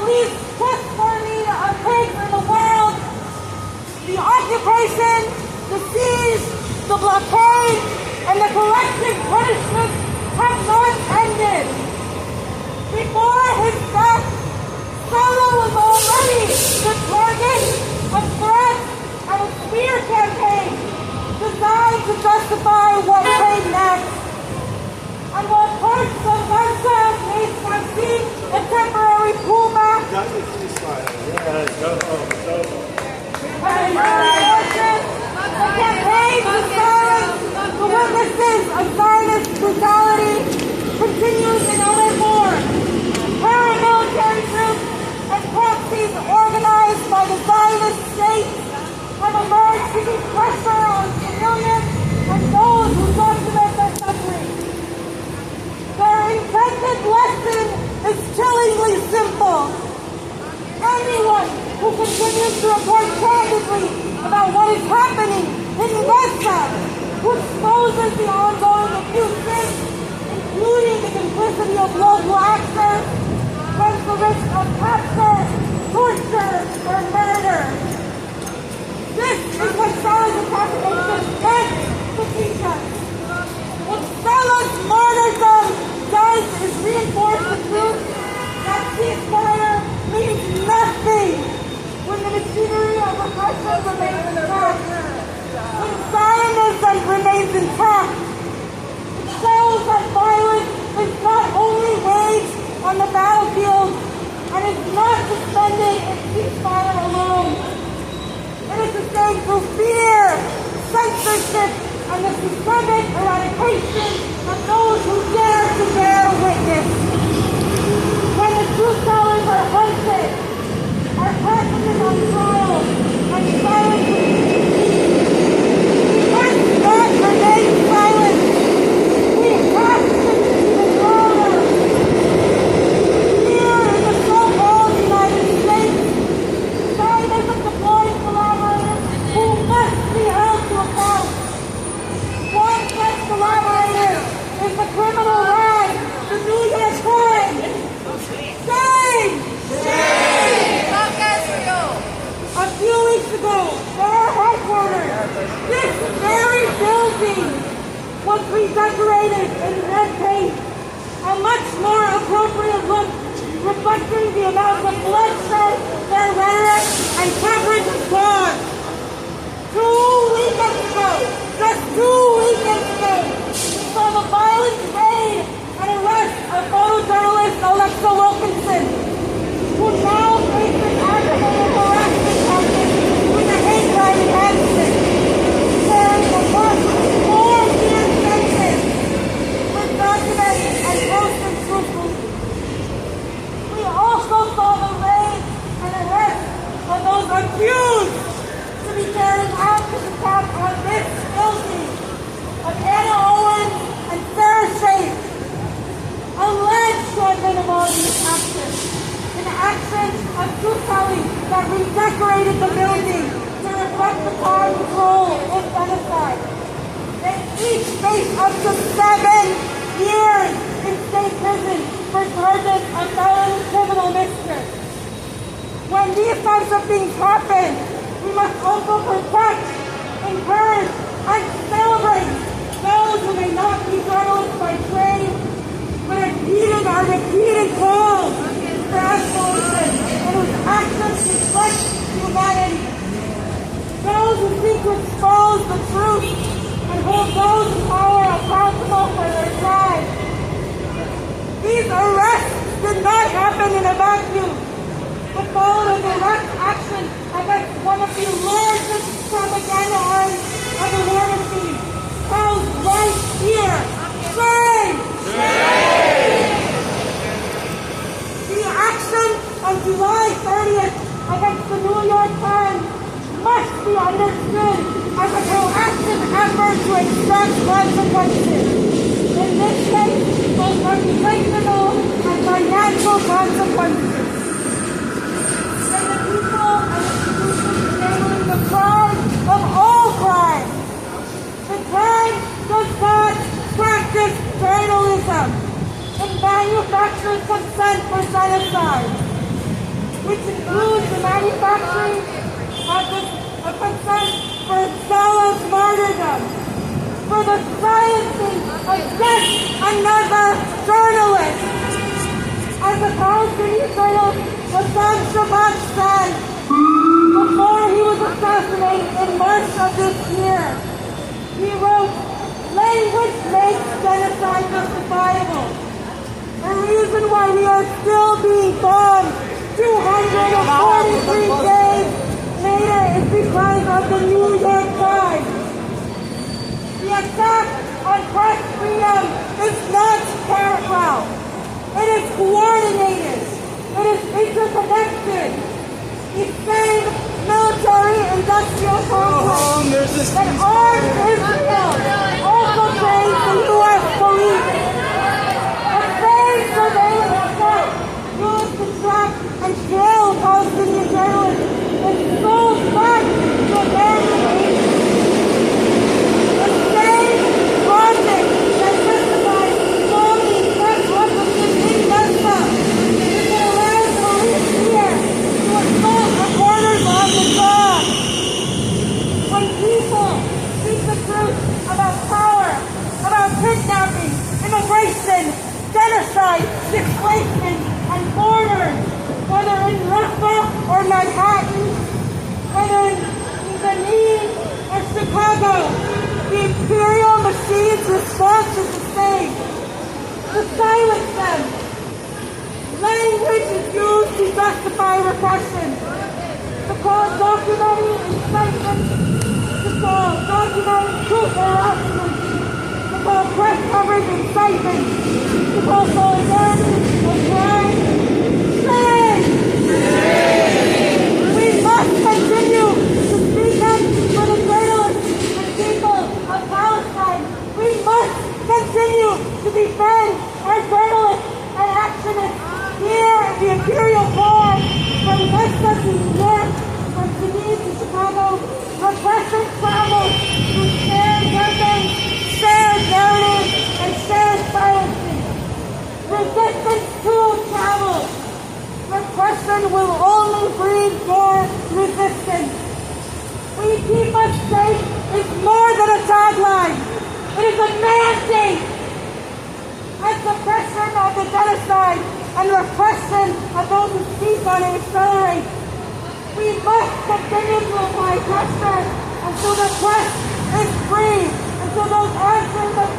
least trustworthy of pigs in the world. The occupation, the siege, the blockade, and the collective punishment have not ended. Before his death, Saleh was already the target of threats and a smear campaign designed to justify what came next. And while parts of Gaza may have seen a temporary pullback, the campaign to silence the witnesses of zionist brutality continues in other forms. Paramilitary groups and proxies organized by the Zionist state have emerged to keep pressure on civilians and those who document their suffering. Their intended lesson is chillingly simple. Anyone who continues to report candidly about what is happening in Gaza, who exposes the ongoing abuses, including the complicity of local actors, runs the risk of capture, torture, or murder. This is what Saleh's assassination meant to teach us. What Saleh's martyrdom does is reinforce the truth that ceasefire means nothing when the machinery of repression remains intact. When Zionism remains intact, it shows that violence is not only waged on the battlefield and is not suspended in ceasefire alone. It is sustained through fear, censorship, and the systemic eradication of those who dare to bear witness. When the truth tellers are hunted, our passions on trial, and silence we must not remain silent. We have to be louder. Here in the so-called United States, Zionism deploys collaborators who must be held to account. One such collaborator is the criminal rag, the New York Times. Shame! A few weeks ago, their headquarters, this very building, was redecorated in red paint, a much more appropriate look reflecting the amount of bloodshed their rhetoric and coverage has caused. 2 weekends ago, just 2 weekends ago, we saw the violent raid and arrest of photojournalist Alexa Wilkinson, who now faces aggravated harassment charges with a hate crime enhancement, sharing a possibly 4-year sentence for documenting and posting truthfully. We also saw the raid and arrest of those accused to be carrying out the attack on this building of Anna Owen and Sarah Shafe, alleged to have been involved in this action. An action of truth-telling that redecorated the building to reflect the time's role in genocide. They each face up to 7 years in state prison for charges of felony criminal mischief. When these types of things happen, we must also protect, encourage, and celebrate those who may not be journalists by trade, but are repeated calls for escalation and whose actions reflect humanity. Those who seek to expose the truth and hold those in power accountable for their crimes. These arrests did not happen in a vacuum, but followed a direct action against one of the largest propaganda arms of the war machine, housed right here. Shame! Shame! The action on July 30th against the New York Times must be understood as a proactive effort to extract consequences. In this case, both reputational and financial consequences. And the people and institutions enabling the crime of all crimes. The Times does not practice journalism and manufactures consent for genocide. consent for Saleh's martyrdom, for the silencing of yet another journalist. As the Palestinian journalist Hassan Shabbat said before he was assassinated in March of this year, he wrote, "Language makes genocide justifiable. The reason why we are still being bombed 243 days later is because of the New York Times. The attack on press freedom is not parallel. It is coordinated. It is interconnected. The same military-industrial complex that arms Israel also trains the U.S. police. The same surveillance net used to track and jail Palestinian journalists is sold back to American agencies. The same project that justifies bombing press offices in Gaza is going to land police here to assault reporters on the job. When people speak the truth about power, about kidnapping, immigration, genocide, displacement, and borders, whether in Rafah or Manhattan, whether in Mitin or Chicago, the imperial machine's response is the same: to silence them. Language is used to justify repression, to call documenting incitement, to call documenting truth harassment, to call press coverage incitement, to call solidarity a crime. Shame! We must continue to speak up for the journalists and people of Palestine. We must continue to defend our journalists and activists here in the imperial core, from Gaza to New York, from Sydney to Chicago. Repression travels through shared weapons, shared narratives, and shared silencing. Resistance too travels. Repression will only breed more resistance. We keep us safe is more than a tagline. It is a mandate. As suppression of the genocide and repression of those who speak on it accelerate, we must continue to apply pressure until the press is free, until those answers are